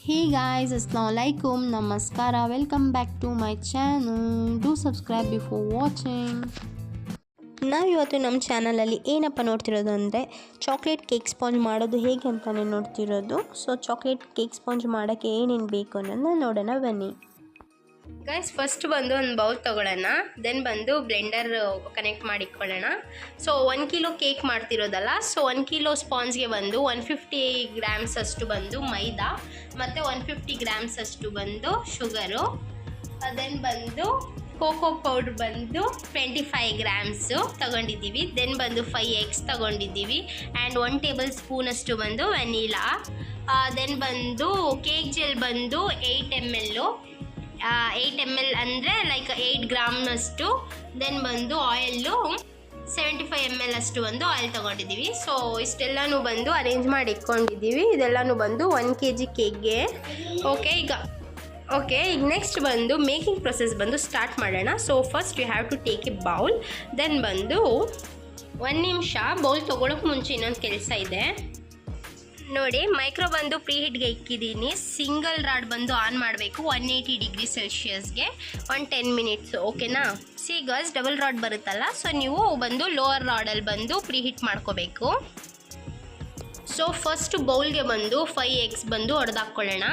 Hey guys, Assalamualaikum, Namaskara, welcome back to my channel. Do subscribe before watching. ನಾವು ಇವತ್ತು ನಮ್ಮ ಚಾನಲಲ್ಲಿ ಏನಪ್ಪ ನೋಡ್ತಿರೋದು ಅಂದರೆ ಚಾಕ್ಲೇಟ್ ಕೇಕ್ ಸ್ಪಾಂಜ್ ಮಾಡೋದು ಹೇಗೆ ಅಂತಲೇ ನೋಡ್ತಿರೋದು. ಸೊ ಚಾಕ್ಲೇಟ್ ಕೇಕ್ ಸ್ಪಾಂಜ್ ಮಾಡೋಕ್ಕೆ ಏನೇನು ಬೇಕು ಅನ್ನೋದನ್ನ ನೋಡೋಣ ಬನ್ನಿ. ಗೈಸ್, ಫಸ್ಟ್ ಬಂದು ಒಂದು ಬೌಲ್ ತೊಗೊಳ್ಳೋಣ. ದೆನ್ ಬಂದು ಬ್ಲೆಂಡರ್ ಕನೆಕ್ಟ್ ಮಾಡಿಕೊಳ್ಳೋಣ. ಸೊ 1 ಕಿಲೋ ಕೇಕ್ ಮಾಡ್ತಿರೋದಲ್ಲ, ಸೊ 1 ಕಿಲೋ ಸ್ಪಾಂಜ್ಗೆ ಬಂದು 150 ಗ್ರಾಮ್ಸ್ ಅಷ್ಟು ಬಂದು ಮೈದಾ ಮತ್ತು 150 ಗ್ರಾಮ್ಸ್ ಅಷ್ಟು ಬಂದು ಶುಗರು. ದೆನ್ ಬಂದು ಕೋಕೋ ಪೌಡ್ರ್ ಬಂದು 25 ಗ್ರಾಮ್ಸು ತೊಗೊಂಡಿದ್ದೀವಿ. ದೆನ್ ಬಂದು 5 eggs ತೊಗೊಂಡಿದ್ದೀವಿ ಆ್ಯಂಡ್ 1 ಟೇಬಲ್ ಸ್ಪೂನ್ ಅಷ್ಟು ಬಂದು ವೆನಿಲಾ. ದೆನ್ ಬಂದು ಕೇಕ್ ಜೆಲ್ ಬಂದು 8 ml ಅಂದರೆ ಲೈಕ್ 8 ಗ್ರಾಮ್ನಷ್ಟು. ದೆನ್ ಬಂದು ಆಯಿಲ್ಲು 75 ml ಅಷ್ಟು ಒಂದು ಆಯಿಲ್ ತೊಗೊಂಡಿದ್ದೀವಿ. ಸೊ ಇಷ್ಟೆಲ್ಲನೂ ಬಂದು ಅರೇಂಜ್ ಮಾಡಿ ಇಟ್ಕೊಂಡಿದ್ದೀವಿ. ಇದೆಲ್ಲನೂ ಬಂದು 1 kg ಕೇಕ್ಗೆ. ಓಕೆ, ಈಗ ನೆಕ್ಸ್ಟ್ ಬಂದು ಮೇಕಿಂಗ್ ಪ್ರೊಸೆಸ್ ಬಂದು ಸ್ಟಾರ್ಟ್ ಮಾಡೋಣ. So first you have to take a bowl. Then ಬಂದು 1 ನಿಮಿಷ ಬೌಲ್ ತೊಗೊಳಕ್ಕೆ ಮುಂಚೆ ಇನ್ನೊಂದು ಕೆಲಸ ಇದೆ ನೋಡಿ. ಮೈಕ್ರೋ ಬಂದು ಪ್ರೀ ಹೀಟ್ಗೆ ಇಕ್ಕಿದ್ದೀನಿ. ಸಿಂಗಲ್ ರಾಡ್ ಬಂದು ಆನ್ ಮಾಡಬೇಕು 180 ಡಿಗ್ರಿ ಸೆಲ್ಸಿಯಸ್ಗೆ 10 ಮಿನಿಟ್ಸು. ಓಕೆನಾ? ಸಿ ಗರ್ಲ್ಸ್, ಡಬಲ್ ರಾಡ್ ಬರುತ್ತಲ್ಲ, ಸೊ ನೀವು ಬಂದು ಲೋವರ್ ರಾಡಲ್ಲಿ ಬಂದು ಪ್ರೀ ಹೀಟ್ ಮಾಡ್ಕೋಬೇಕು. ಸೊ ಫಸ್ಟ್ ಬೌಲ್ಗೆ ಬಂದು 5 eggs ಬಂದು ಹೊಡೆದಾಕ್ಕೊಳ್ಳೋಣ.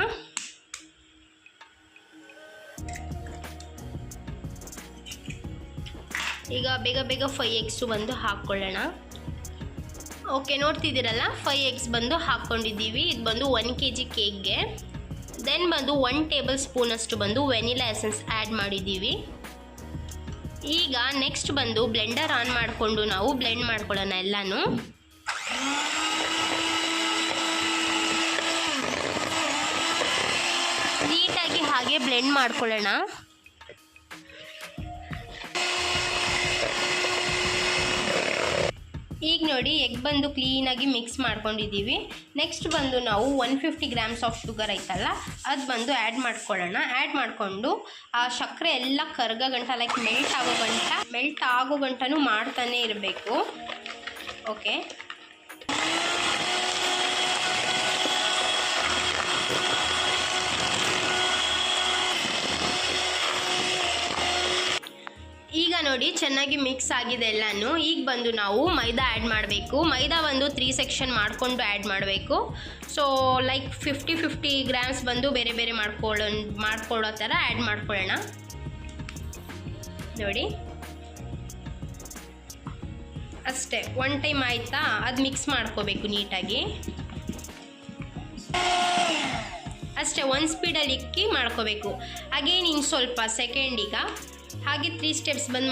ಈಗ ಬೇಗ 5 eggs ಬಂದು ಹಾಕ್ಕೊಳ್ಳೋಣ. ಓಕೆ, ನೋಡ್ತಿದ್ದೀರಲ್ಲ 5 eggs ಬಂದು ಹಾಕ್ಕೊಂಡಿದ್ದೀವಿ. ಇದು ಬಂದು 1 kg ಕೇಕ್ಗೆ. ದೆನ್ ಬಂದು 1 ಟೇಬಲ್ ಸ್ಪೂನ್ ಅಷ್ಟು ಬಂದು ವೆನಿಲಾ ಎಸೆನ್ಸ್ ಆ್ಯಡ್ ಮಾಡಿದ್ದೀವಿ. ಈಗ ನೆಕ್ಸ್ಟ್ ಬಂದು ಬ್ಲೆಂಡರ್ ಆನ್ ಮಾಡಿಕೊಂಡು ನಾವು ಬ್ಲೆಂಡ್ ಮಾಡ್ಕೊಳ್ಳೋಣ ಎಲ್ಲನೂ. ನೀಟಾಗಿ ಹಾಗೆ ಬ್ಲೆಂಡ್ ಮಾಡ್ಕೊಳ್ಳೋಣ. ಈಗ ನೋಡಿ, ಎಗ್ ಬಂದು ಕ್ಲೀನಾಗಿ ಮಿಕ್ಸ್ ಮಾಡ್ಕೊಂಡಿದ್ದೀವಿ. ನೆಕ್ಸ್ಟ್ ಬಂದು ನಾವು 150 ಗ್ರಾಮ್ಸ್ ಆಫ್ ಶುಗರ್ ಐತಲ್ಲ, ಅದು ಬಂದು ಆ್ಯಡ್ ಮಾಡ್ಕೊಳ್ಳೋಣ. ಆ್ಯಡ್ ಮಾಡಿಕೊಂಡು ಆ ಸಕ್ಕರೆ ಎಲ್ಲ ಕರ್ಗೋ ಗಂಟ, ಲೈಕ್ ಮೆಲ್ಟ್ ಆಗೋ ಗಂಟನೂ ಮಾಡ್ತಾನೆ ಇರಬೇಕು. ಓಕೆ, ಈಗ ನೋಡಿ ಚೆನ್ನಾಗಿ ಮಿಕ್ಸ್ ಆಗಿದೆ ಎಲ್ಲನೂ. ಈಗ ಬಂದು ನಾವು ಮೈದಾ ಆ್ಯಡ್ ಮಾಡಬೇಕು. ಮೈದಾ ಒಂದು 3 ಸೆಕ್ಷನ್ ಮಾಡಿಕೊಂಡು ಆ್ಯಡ್ ಮಾಡಬೇಕು. ಸೊ ಲೈಕ್ 50 ಗ್ರಾಮ್ಸ್ ಬಂದು ಬೇರೆ ಬೇರೆ ಮಾಡ್ಕೊಳ್ಳೋ ಥರ ಆ್ಯಡ್ ಮಾಡ್ಕೊಳ್ಳೋಣ. ನೋಡಿ ಅಷ್ಟೇ, 1 ಟೈಮ್ ಆಯಿತಾ, ಅದು ಮಿಕ್ಸ್ ಮಾಡ್ಕೋಬೇಕು ನೀಟಾಗಿ. ಅಷ್ಟೇ, 1 ಸ್ಪೀಡಲ್ಲಿ ಇಕ್ಕಿ ಮಾಡ್ಕೋಬೇಕು. ಅಗೇನ್ ಇನ್ನು ಸ್ವಲ್ಪ ಸೆಕೆಂಡ್ ಈಗ ಹಾಗೆ 3 ಸ್ಟೆಪ್ಸ್ ಬಂದು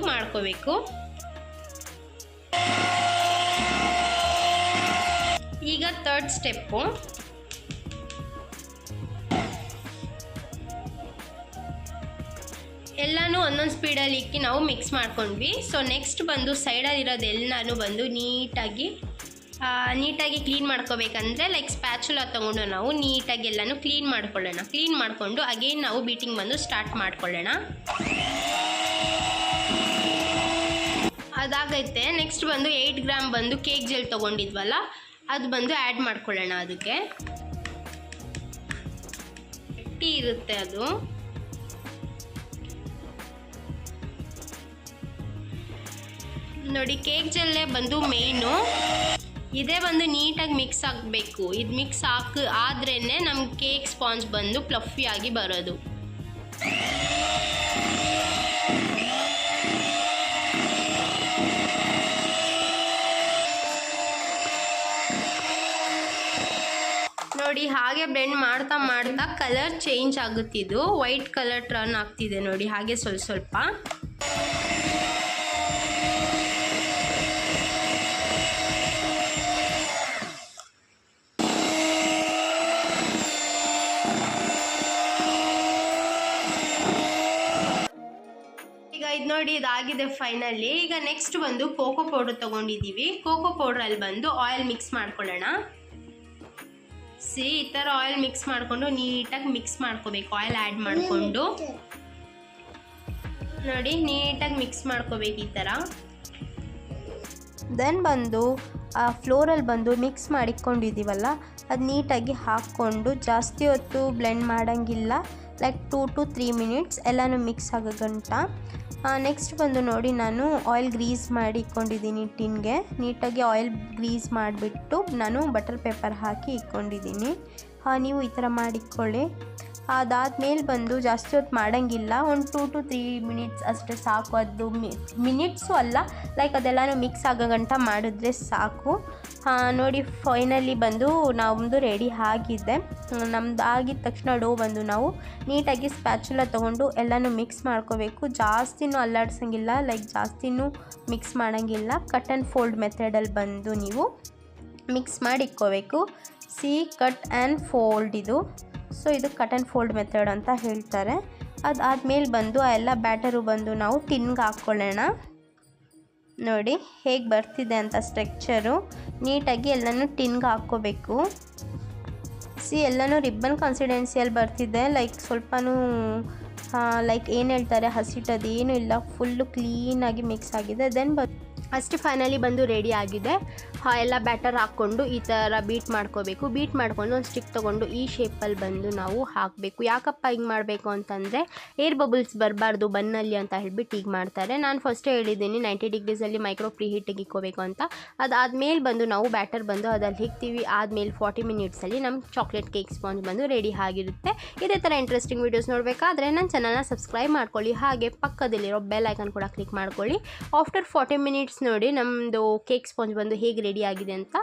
ಮಾಡ್ಕೋಬೇಕು. ಈಗ 3rd ಸ್ಟೆಪ್ಪು. ಎಲ್ಲನೂ ಒಂದೊಂದು ಸ್ಪೀಡಲ್ಲಿ ಇಕ್ಕಿ ನಾವು ಮಿಕ್ಸ್ ಮಾಡ್ಕೊಂಡ್ವಿ. ಸೊ ನೆಕ್ಸ್ಟ್ ಬಂದು ಸೈಡಲ್ಲಿರೋದೆಲ್ಲನೂ ಬಂದು ನೀಟಾಗಿ ಕ್ಲೀನ್ ಮಾಡ್ಕೋಬೇಕಂದ್ರೆ ಲೈಕ್ ಸ್ಪ್ಯಾಚುಲಾ ತೊಗೊಂಡು ನಾವು ನೀಟಾಗಿ ಎಲ್ಲನೂ ಕ್ಲೀನ್ ಮಾಡ್ಕೊಳ್ಳೋಣ. ಕ್ಲೀನ್ ಮಾಡಿಕೊಂಡು ಅಗೇನ್ ನಾವು ಬೀಟಿಂಗ್ ಬಂದು ಸ್ಟಾರ್ಟ್ ಮಾಡ್ಕೊಳ್ಳೋಣ. ಅದಾಗೈತೆ. ನೆಕ್ಸ್ಟ್ ಬಂದು 8 ಗ್ರಾಮ್ ಬಂದು ಕೇಕ್ ಜೆಲ್ ತೊಗೊಂಡಿದ್ವಲ್ಲ, ಅದು ಬಂದು ಆ್ಯಡ್ ಮಾಡ್ಕೊಳ್ಳೋಣ. ಅದಕ್ಕೆ ಗಟ್ಟಿ ಇರುತ್ತೆ ಅದು. ನೋಡಿ, ಕೇಕ್ ಜೆಲ್ಲೇ ಬಂದು ಮೇಯ್ನು. ಇದೇ ಬಂದು ನೀಟಾಗಿ ಮಿಕ್ಸ್ ಆಗಬೇಕು. ಇದು ಮಿಕ್ಸ್ ಆದ್ರೇ ನಮ್ಮ ಕೇಕ್ ಸ್ಪಾಂಜ್ ಬಂದು ಫ್ಲಫಿಯಾಗಿ ಬರೋದು. ನೋಡಿ, ಹಾಗೆ ಬ್ಲೆಂಡ್ ಮಾಡ್ತಾ ಕಲರ್ ಚೇಂಜ್ ಆಗುತ್ತಿದ್ದು ವೈಟ್ ಕಲರ್ ಟರ್ನ್ ಆಗ್ತಿದೆ ನೋಡಿ, ಹಾಗೆ ಸ್ವಲ್ಪ. ಇದು ನೋಡಿ, ಇದಾಗಿದೆ ಫೈನಲಿ. ಈಗ ನೆಕ್ಸ್ಟ್ ಬಂದು ಕೋಕೋ ಪೌಡರ್ ತೊಗೊಂಡಿದ್ದೀವಿ. ಕೋಕೋ ಪೌಡ್ರಲ್ಲಿ ಬಂದು ಆಯಿಲ್ ಮಿಕ್ಸ್ ಮಾಡ್ಕೊಳ್ಳೋಣ. ಈ ಥರ ಆಯಿಲ್ ಮಿಕ್ಸ್ ಮಾಡಿಕೊಂಡು ನೀಟಾಗಿ ಮಿಕ್ಸ್ ಮಾಡ್ಕೋಬೇಕು. ಆಯಿಲ್ ಆ್ಯಡ್ ಮಾಡಿಕೊಂಡು ನೋಡಿ ನೀಟಾಗಿ ಮಿಕ್ಸ್ ಮಾಡ್ಕೋಬೇಕು ಈ ಥರ. ದೆನ್ ಬಂದು ಆ ಫ್ಲೋರಲ್ಲಿ ಬಂದು ಮಿಕ್ಸ್ ಮಾಡಿಕೊಂಡಿದ್ದೀವಲ್ಲ ಅದು ನೀಟಾಗಿ ಹಾಕ್ಕೊಂಡು ಜಾಸ್ತಿ ಹೊತ್ತು ಬ್ಲೆಂಡ್ ಮಾಡೋಂಗಿಲ್ಲ, ಲೈಕ್ 2 to 3 ಮಿನಿಟ್ಸ್ ಎಲ್ಲನೂ ಮಿಕ್ಸ್ ಆಗೋ ಗಂಟ. ನೆಕ್ಸ್ಟ್ ಬಂದು ನೋಡಿ, ನಾನು ಆಯಿಲ್ ಗ್ರೀಸ್ ಮಾಡಿ ಇಟ್ಕೊಂಡಿದ್ದೀನಿ ಟಿನ್ಗೆ. ನೀಟಾಗಿ ಆಯಿಲ್ ಗ್ರೀಸ್ ಮಾಡಿಬಿಟ್ಟು ನಾನು ಬಟರ್ ಪೇಪರ್ ಹಾಕಿ ಇಟ್ಕೊಂಡಿದ್ದೀನಿ. ನೀವು ಈ ಥರ ಮಾಡಿಕೊಳ್ಳಿ. ಅದಾದಮೇಲೆ ಬಂದು ಜಾಸ್ತಿ ಹೊತ್ತು ಮಾಡೋಂಗಿಲ್ಲ, ಒಂದು 2 to 3 ಮಿನಿಟ್ಸ್ ಅಷ್ಟೇ ಸಾಕು. ಅದು ಮಿನಿಟ್ಸು ಅಲ್ಲ, ಲೈಕ್ ಅದೆಲ್ಲನೂ ಮಿಕ್ಸ್ ಆಗೋ ಗಂಟ ಮಾಡಿದ್ರೆ ಸಾಕು. ನೋಡಿ ಫೈನಲಿ ಬಂದು ನಮ್ಮದು ರೆಡಿ ಆಗಿದೆ. ನಮ್ದು ಆಗಿದ ತಕ್ಷಣ ಡೋ ಬಂದು ನಾವು ನೀಟಾಗಿ ಸ್ಪ್ಯಾಚುಲ ತೊಗೊಂಡು ಎಲ್ಲನೂ ಮಿಕ್ಸ್ ಮಾಡ್ಕೋಬೇಕು. ಜಾಸ್ತಿನೂ ಅಲ್ಲಾಡ್ಸೋಂಗಿಲ್ಲ, ಲೈಕ್ ಜಾಸ್ತಿನೂ ಮಿಕ್ಸ್ ಮಾಡೋಂಗಿಲ್ಲ. ಕಟ್ ಆ್ಯಂಡ್ ಫೋಲ್ಡ್ ಮೆಥಡಲ್ಲಿ ಬಂದು ನೀವು ಮಿಕ್ಸ್ ಮಾಡಿ ಇಟ್ಕೋಬೇಕು. ಕಟ್ ಆ್ಯಂಡ್ ಫೋಲ್ಡ್ ಇದು. ಸೊ ಇದು ಕಟ್ ಆ್ಯಂಡ್ ಫೋಲ್ಡ್ ಮೆಥಡ್ ಅಂತ ಹೇಳ್ತಾರೆ. ಅದಾದಮೇಲೆ ಬಂದು ಆ ಎಲ್ಲ ಬ್ಯಾಟರು ಬಂದು ನಾವು ಟಿನ್ಗೆ ಹಾಕ್ಕೊಳ್ಳೋಣ. ನೋಡಿ ಹೇಗೆ ಬರ್ತಿದೆ ಅಂತ ಸ್ಟ್ರಕ್ಚರು. ನೀಟಾಗಿ ಎಲ್ಲನೂ ಟಿನ್ಗೆ ಹಾಕ್ಕೋಬೇಕು. ಎಲ್ಲನೂ ರಿಬ್ಬನ್ ಕನ್ಸಿಸ್ಟೆನ್ಸಿಯಲ್ಲಿ ಬರ್ತಿದೆ, ಲೈಕ್ ಸ್ವಲ್ಪನೂ ಲೈಕ್ ಏನು ಹೇಳ್ತಾರೆ ಹಸಿಟ್ಟದು ಏನೂ ಇಲ್ಲ, ಫುಲ್ಲು ಕ್ಲೀನಾಗಿ ಮಿಕ್ಸ್ ಆಗಿದೆ. ದೆನ್ ಅಷ್ಟು ಫೈನಲಿ ಬಂದು ರೆಡಿ ಆಗಿದೆ. ಎಲ್ಲ ಬ್ಯಾಟರ್ ಹಾಕ್ಕೊಂಡು ಈ ಥರ ಬೀಟ್ ಮಾಡ್ಕೋಬೇಕು. ಬೀಟ್ ಮಾಡ್ಕೊಂಡು ಒಂದು ಸ್ಟಿಕ್ ತೊಗೊಂಡು ಈ ಶೇಪಲ್ಲಿ ಬಂದು ನಾವು ಹಾಕಬೇಕು. ಯಾಕಪ್ಪ ಹಿಂಗೆ ಮಾಡಬೇಕು ಅಂತಂದರೆ ಏರ್ ಬಬಲ್ಸ್ ಬರಬಾರ್ದು ಬನ್ನಲ್ಲಿ ಅಂತ ಹೇಳ್ಬಿಟ್ಟು ಈಗ ಮಾಡ್ತಾರೆ. ನಾನು ಫಸ್ಟೇ ಹೇಳಿದ್ದೀನಿ 90 ಡಿಗ್ರೀಸಲ್ಲಿ ಮೈಕ್ರೋ ಪ್ರೀ ಹೀಟಿಗೆ ಇಕ್ಕೋಬೇಕು ಅಂತ. ಅದಾದಮೇಲೆ ಬಂದು ನಾವು ಬ್ಯಾಟರ್ ಬಂದು ಅದಲ್ಲಿ ಹಿಗ್ತೀವಿ. ಆದಮೇಲೆ 40 ಮಿನಿಟ್ಸಲ್ಲಿ ನಮ್ಮ ಚಾಕ್ಲೇಟ್ ಕೇಕ್ ಸ್ಪಾಂಜ್ ಬಂದು ರೆಡಿ ಆಗಿರುತ್ತೆ. ಇದೇ ಥರ ಇಂಟ್ರೆಸ್ಟಿಂಗ್ ವೀಡಿಯೋಸ್ ನೋಡಬೇಕಾದ್ರೆ ನನ್ನ ಚಾನಲ್ನ ಸಬ್ಸ್ಕ್ರೈಬ್ ಮಾಡ್ಕೊಳ್ಳಿ. ಹಾಗೆ ಪಕ್ಕದಲ್ಲಿರೋ ಬೆಲ್ ಐಕನ್ ಕೂಡ ಕ್ಲಿಕ್ ಮಾಡ್ಕೊಳ್ಳಿ. ಆಫ್ಟರ್ 40 ಮಿನಿಟ್ಸ್ ನೋಡಿ ನಮ್ಮದು ಕೇಕ್ ಸ್ಪಾಂಜ್ ಬಂದು ಹೇಗೆ ರೆಡಿ ಆಗಿದೆ ಅಂತ.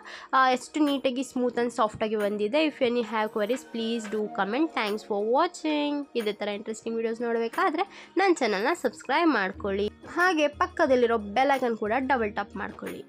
ಎಷ್ಟು ನೀಟಾಗಿ ಸ್ಮೂತ್ ಆ್ಯಂಡ್ ಸಾಫ್ಟಾಗಿ ಬಂದಿದೆ. If any have queries please do comment. Thanks for watching. ಇದೇ ಥರ ಇಂಟ್ರೆಸ್ಟಿಂಗ್ ವೀಡಿಯೋಸ್ ನೋಡಬೇಕಾದ್ರೆ ನನ್ನ ಚಾನಲ್ನ ಸಬ್ಸ್ಕ್ರೈಬ್ ಮಾಡ್ಕೊಳ್ಳಿ. ಹಾಗೆ ಪಕ್ಕದಲ್ಲಿರೋ ಬೆಲ್ ಐಕನ್ ಕೂಡ ಡಬಲ್ ಟಾಪ್ ಮಾಡ್ಕೊಳ್ಳಿ.